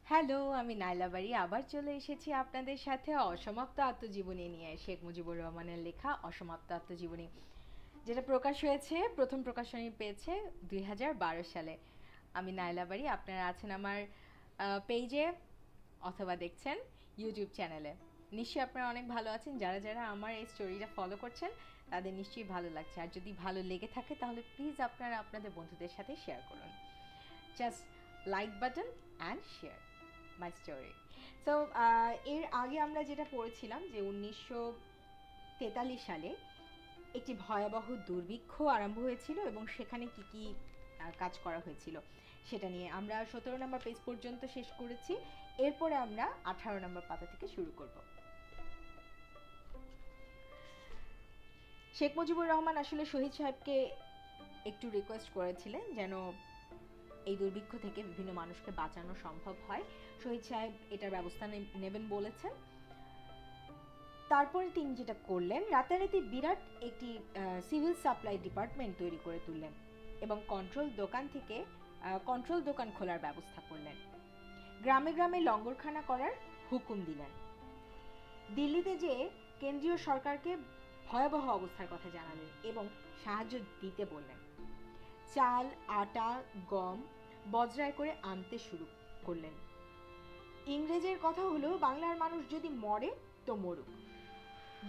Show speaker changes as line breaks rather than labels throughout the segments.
Hello, আমি নাইলা বাড়ি আবার চলে এসেছি আপনাদের সাথে অসমাপ্ত আত্মজীবনী নিয়ে। শেখ মুজিবুর রহমানের লেখা অসমাপ্ত আত্মজীবনী, যেটা প্রকাশ হয়েছে, প্রথম প্রকাশনী পেয়েছে 2012 সালে। আমি নাইলা বাড়ি, আপনারা আছেন আমার পেজে অথবা দেখছেন ইউটিউব চ্যানেলে। নিশ্চয়ই আপনারা অনেক ভালো আছেন। যারা যারা আমার এই স্টোরিটা ফলো করছেন তাদের নিশ্চয়ই ভালো লাগছে। আর যদি ভালো লেগে থাকে তাহলে প্লিজ আপনারা আপনাদের বন্ধুদের সাথে শেয়ার করুন। Just like button and share my story. So এর আগে আমরা যেটা পড়েছিলাম যে 1943 সালে একটি ভয়াবহ দুর্ভিক্ষ আরম্ভ হয়েছিল এবং সেখানে কি কি কাজ করা হয়েছিল সেটা নিয়ে আমরা 17 নম্বর পেজ পর্যন্ত শেষ করেছি। এরপরে আমরা 18 নম্বর পাতা থেকে শুরু করব। শেখ মুজিবুর রহমান আসলে শহীদ সাহেবকে একটু রিকোয়েস্ট করেছিলেন যেন এই দুর্ভিক্ষ থেকে বিভিন্ন মানুষকে বাঁচানো সম্ভব হয়। শহীদ সাহেব এটার ব্যবস্থা নেবেন বলেছেন। তারপরে তিনি যেটা করলেন, রাতারাতি বিরাট একটি সিভিল সাপ্লাই ডিপার্টমেন্ট তৈরি করে তুললেন এবং কন্ট্রোল দোকান খোলার ব্যবস্থা করলেন। গ্রামে গ্রামে লঙ্গরখানা করার হুকুম দিলেন। দিল্লিতে যেয়ে কেন্দ্রীয় সরকারকে ভয়াবহ অবস্থার কথা জানালেন এবং সাহায্য দিতে বললেন। চাল, আটা, গম বজ্রায় করে আনতে শুরু করলেন। ইংরেজের কথা হলো, বাংলার মানুষ যদি মরে তো মরুক,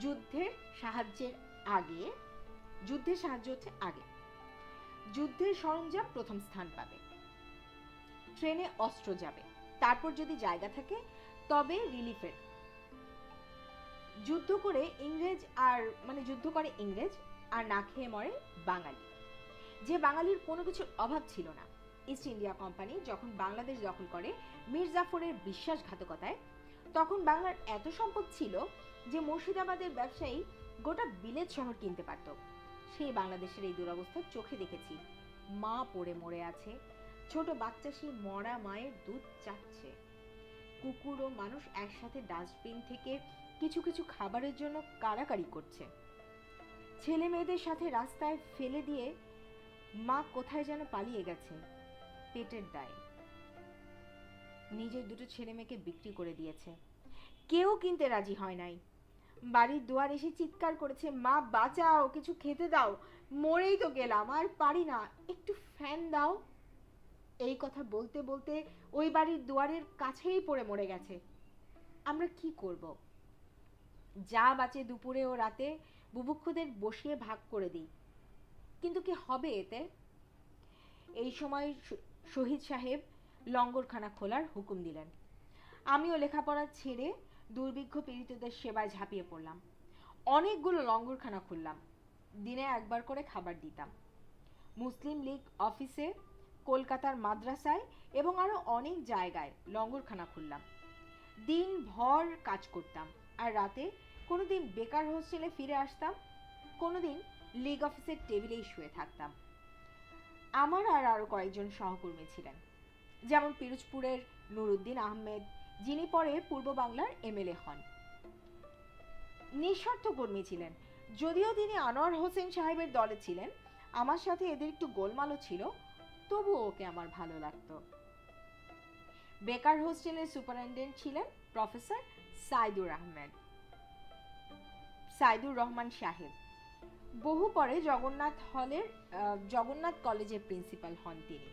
যুদ্ধের সাহায্য হচ্ছে আগে। যুদ্ধের সরঞ্জাম প্রথম স্থান পাবে, ট্রেনে অস্ত্র যাবে, তারপর যদি জায়গা থাকে তবে রিলিফের। যুদ্ধ করে ইংরেজ আর না খেয়ে মরে বাঙালি। যে বাঙালির কোনো কিছুর অভাব ছিল না। ইস্ট ইন্ডিয়া কোম্পানি যখন বাংলাদেশ দখল করে মীর জাফরের বিশ্বাসঘাতকতায়, তখন বাংলার এত সম্পদ ছিল যে মুর্শিদাবাদের ব্যবসায়ী গোটা বিলেত শহর কিনতে পারত। সেই বাংলাদেশের এই দুরবস্থা চোখে দেখেছি। মা পড়ে মরে আছে, ছোট বাচ্চা সেই মরা মায়ের দুধ চাচ্ছে। কুকুর ও মানুষ একসাথে ডাস্টবিন থেকে কিছু কিছু খাবারের জন্য কাড়াকাড়ি করছে। ছেলে মেয়েদের সাথে রাস্তায় ফেলে দিয়ে মা কোথায় যেন পালিয়ে গেছে পেটের দায়ে। নিজের দুটো ছেলে মেয়েকে বিক্রি করে দিয়েছে। কেউ কিনতে রাজি হয় নাই। বাড়ির দুয়ার এসে চিৎকার করেছে, মা বাঁচাও, কিছু খেতে দাও, মরেই তো গেলাম, আর পারি না, একটু ফ্যান দাও। এই কথা বলতে বলতে ওই বাড়ির দুয়ারের কাছেই পড়ে মরে গেছে। আমরা কি করব? যা বাঁচে দুপুরে ও রাতে বুভুক্ষুদের বসিয়ে ভাগ করে দিই, কিন্তু কি হবে এতে? এই সময় শহীদ সাহেব লঙ্গরখানা খোলার হুকুম দিলেন। আমিও লেখাপড়া ছেড়ে দুর্ভিক্ষ পীড়িতদের সেবায় ঝাঁপিয়ে পড়লাম। অনেকগুলো লঙ্গরখানা খুললাম, দিনে একবার করে খাবার দিতাম। মুসলিম লীগ অফিসে, কলকাতার মাদ্রাসায় এবং আরো অনেক জায়গায় লঙ্গরখানা খুললাম। দিন ভর কাজ করতাম আর রাতে কোনোদিন বেকার হোস্টেলে ফিরে আসতাম, কোনোদিন লীগ অফিসের টেবিলেই শুয়ে থাকতাম। আমার আর আরো কয়েকজন সহকর্মী ছিলেন, যেমন পিরোজপুরের নুরুদ্দিন আহমেদ, যিনি পরে পূর্ব বাংলার এমএলএ হন। নিঃস্বার্থ কর্মী ছিলেন। যদিও তিনি আনোয়ার হোসেন সাহেবের দলে ছিলেন, আমার সাথে এদের একটু গোলমালও ছিল, তবুও ওকে আমার ভালো লাগতো। বেকার হোস্টেলের সুপারিনটেন্ডেন্ট ছিলেন প্রফেসর সাইদুর রহমান সাহেব। বহু পরে জগন্নাথ কলেজের প্রিন্সিপাল হন তিনি।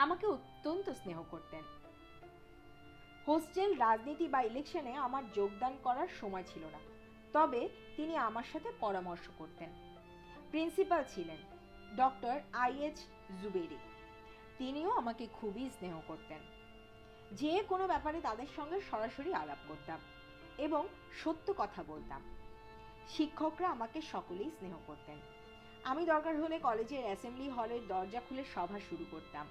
আমাকে অত্যন্ত স্নেহ করতেন। হোস্টেল, রাজনীতি বা ইলেকশনে আমার যোগদান করার সময় ছিল না, তবে তিনি আমার সাথে পরামর্শ করতেন। প্রিন্সিপাল ছিলেন ডক্টর IH জুবেরি। তিনিও আমাকে খুবই স্নেহ করতেন। যে কোনো ব্যাপারে তাদের সঙ্গে সরাসরি আলাপ করতাম এবং সত্য কথা বলতাম। শিক্ষকরা আমাকে সকলেই স্নেহ করতেন। আমি দরকার হলে কলেজের অ্যাসেম্বলি হলের দরজা খুলে সভা শুরু করতাম।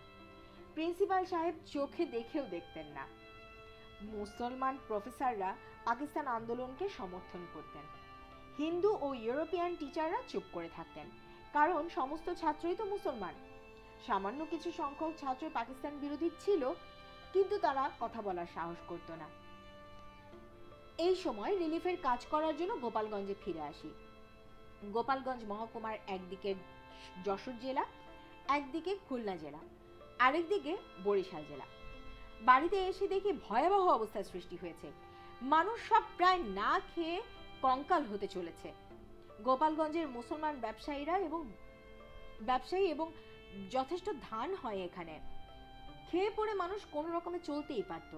প্রিন্সিপাল সাহেব চোখে দেখেও দেখতেন না। মুসলমান প্রফেসররা পাকিস্তান আন্দোলনকে সমর্থন করতেন। হিন্দু ও ইউরোপিয়ান টিচাররা চুপ করে থাকতেন, কারণ সমস্ত ছাত্রই তো মুসলমান। সামান্য কিছু সংখ্যক ছাত্র পাকিস্তান বিরোধী ছিল, কিন্তু তারা কথা বলার সাহস করত না। এই সময় রিলিফের কাজ করার জন্য গোপালগঞ্জে ফিরে আসি। গোপালগঞ্জ মহকুমার একদিকে যশোর জেলা, একদিকে খুলনা জেলা, আরেকদিকে বরিশাল জেলা। বাড়িতে এসে দেখি ভয়াবহ অবস্থার সৃষ্টি হয়েছে। মানুষ সব প্রায় না খেয়ে কঙ্কাল হতে চলেছে। গোপালগঞ্জের মুসলমান ব্যবসায়ী এবং যথেষ্ট ধান হয় এখানে। খেয়ে পড়ে মানুষ কোনো রকমে চলতেই পারত।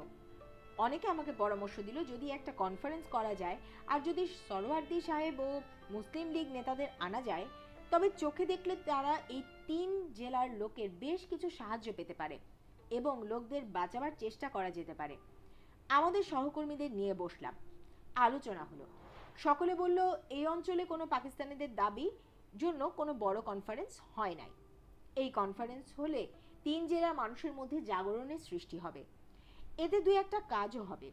অনেকে আমাকে পরামর্শ দিল যদি একটা কনফারেন্স করা যায় আর যদি সরওয়ার্দী সাহেব ও মুসলিম লীগ নেতাদের আনা যায়, তবে চোখে দেখলে তারা এই 3 জেলার লোকের বেশ কিছু সাহায্য পেতে পারে এবং লোকদের বাঁচাবার চেষ্টা করা যেতে পারে। আমাদের সহকর্মীদের নিয়ে বসলাম, আলোচনা হলো। সকলে বলল এই অঞ্চলে কোনো পাকিস্তানিদের দাবি জন্য কোনো বড় কনফারেন্স হয় নাই। এই কনফারেন্স হলে 3 জেলার মানুষের মধ্যে জাগরণের সৃষ্টি হবে। এতে 2-1টা কাজও হবে,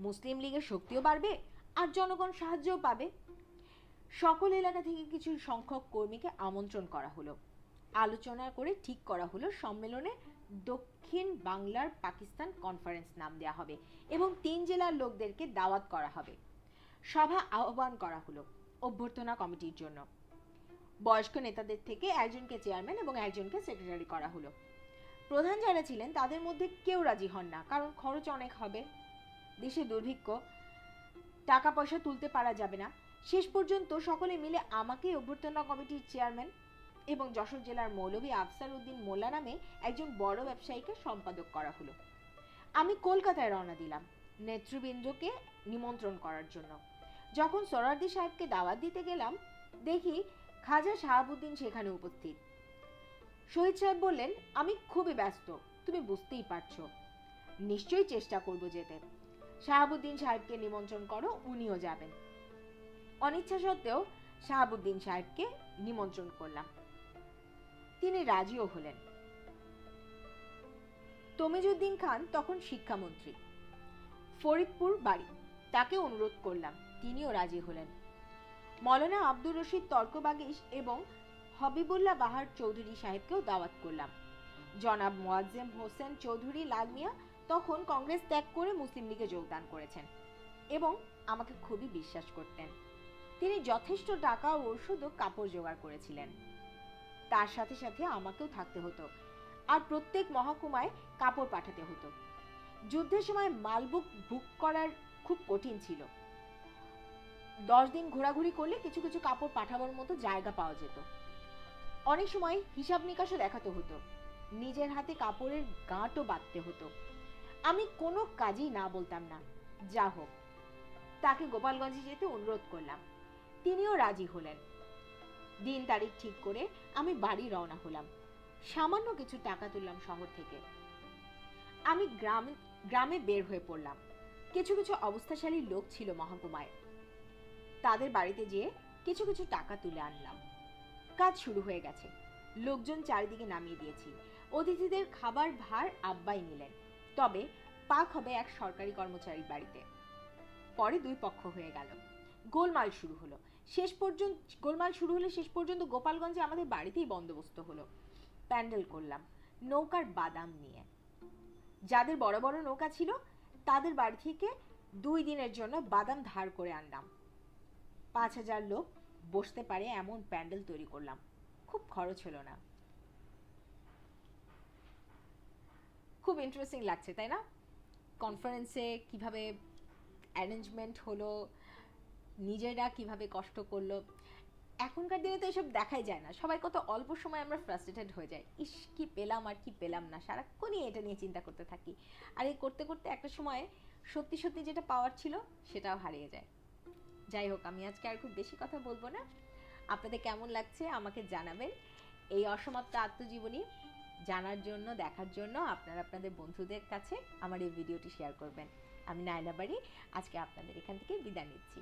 মুসলিম লীগের শক্তিও বাড়বে আর জনগণ সাহায্যও পাবে। সকল এলাকা থেকে কিছু সংখ্যক কর্মীকে আমন্ত্রণ করা হলো। আলোচনা করে ঠিক করা হলো সম্মেলনে দক্ষিণ বাংলার পাকিস্তান কনফারেন্স নাম দেওয়া হবে এবং 3 জেলার লোকদেরকে দাওয়াত করা হবে। সভা আহ্বান করা হলো অভ্যর্থনা কমিটির জন্য। বয়স্ক নেতাদের থেকে একজনকে চেয়ারম্যান এবং একজনকে সেক্রেটারি করা হলো। প্রধান যারা ছিলেন তাদের মধ্যে কেউ রাজি হন না, কারণ খরচ অনেক হবে, দেশে দুর্ভিক্ষ, টাকা পয়সা তুলতে পারা যাবে না। শেষ পর্যন্ত সকলে মিলে আমাকে অভ্যর্থনা কমিটির চেয়ারম্যান এবং যশোর জেলার মৌলভী আফসার উদ্দিন মোল্লা নামে একজন বড় ব্যবসায়ীকে সম্পাদক করা হলো। আমি কলকাতায় রওনা দিলাম নেতৃবৃন্দকে নিমন্ত্রণ করার জন্য। যখন সরওয়ার্দী সাহেবকে দাওয়াত দিতে গেলাম, দেখি খাজা শাহাবুদ্দিন সেখানে উপস্থিত। শহীদ সাহেব বললেন, আমি খুবই ব্যস্ত, তুমি বুঝতেই পারছো, নিশ্চয়ই চেষ্টা করব যেতে। শাহাবুদ্দিন সাহেবকে নিমন্ত্রণ করো, উনিও যাবেন। অনিচ্ছা সত্ত্বেও শাহাবুদ্দিন সাহেবকে নিমন্ত্রণ করলাম, তিনি রাজিও হলেন। তমিজউদ্দিন খান তখন শিক্ষামন্ত্রী, ফরিদপুর বাড়ি, তাকে অনুরোধ করলাম, তিনিও রাজি হলেন। মৌলানা আব্দুর রশিদ তর্কবাগীশ এবং হবিবুল্লাহ বাহার চৌধুরী সাহেবকেও দাওয়াত করলাম। জনাব মোয়াজ্জেম হোসেন চৌধুরী লাল মিয়া তখন কংগ্রেস ত্যাগ করে মুসলিম লীগে যোগদান করেছেন এবং আমাকে খুবই বিশ্বাস করতেন। তিনি যথেষ্ট টাকা, ঔষধ ও কাপড় জোগাড় করেছিলেন। তার সাথে সাথে আমাকেও থাকতে হতো আর প্রত্যেক মহকুমায় কাপড় পাঠাতে হতো। যুদ্ধের সময় মালবুক বুক করার খুব কঠিন ছিল। 10 দিন ঘোরাঘুরি করলে কিছু কিছু কাপড় পাঠাবার মতো জায়গা পাওয়া যেত। অনেক সময় হিসাব নিকাশও দেখাতে হতো, নিজের হাতে কাপড়ের গাঁটও বাঁধতে হতো। আমি কোনো কাজই না বলতাম না। যা হোক, তাকে গোপালগঞ্জে যেতে অনুরোধ করলাম, তিনিও রাজি হলেন। দিন তারিখ ঠিক করে আমি বাড়ি রওনা হলাম। সামান্য কিছু টাকা তুললাম শহর থেকে। আমি গ্রামে বের হয়ে পড়লাম। কিছু কিছু অবস্থাশালী লোক ছিল মহকুমায়, তাদের বাড়িতে যেয়ে কিছু কিছু টাকা তুলে আনলাম। কাজ শুরু হয়ে গেছে, লোকজন চারিদিকে নামিয়ে দিয়েছি। অতিথিদের খাবার ভার আব্বাই নিলেন, তবে পাক হবে এক সরকারি কর্মচারীর বাড়িতে। পরে 2 পক্ষ হয়ে গেল, গোলমাল শুরু হলো। শেষ পর্যন্ত গোপালগঞ্জে আমাদের বাড়িতেই বন্দোবস্ত হলো। প্যান্ডেল করলাম নৌকার বাদাম নিয়ে। যাদের বড় বড় নৌকা ছিল তাদের বাড়ি থেকে 2 দিনের জন্য বাদাম ধার করে আনলাম। 5000 লোক বসতে পারে এমন প্যান্ডেল তৈরি করলাম। খুব খরচ হলো না। খুব ইন্টারেস্টিং লাগছে, তাই না? কনফারেন্সে কিভাবে অ্যারেঞ্জমেন্ট হলো, নিজেরা কিভাবে কষ্ট করলো। এখনকার দিনে তো এসব দেখাই যায় না। সবাই কত অল্প সময় আমরা ফ্রাস্ট্রেটেড হয়ে যাই, ইস কি পেলাম আর কি পেলাম না, সারাক্ষণই এটা নিয়ে চিন্তা করতে থাকি। আর এই করতে করতে একটা সময় সত্যি সত্যি যেটা পাওয়ার ছিল সেটাও হারিয়ে যায়। যাই হোক, আমি আজকে আর খুব বেশি কথা বলবো না। আপনাদের কেমন লাগছে আমাকে জানাবেন। এই অসমাপ্ত আত্মজীবনী জানার জন্য, দেখার জন্য আপনারা আপনাদের বন্ধুদের কাছে আমার এই ভিডিওটি শেয়ার করবেন। আমি নায়না বাড়ি আজকে আপনাদের এখান থেকে বিদায় নিচ্ছি।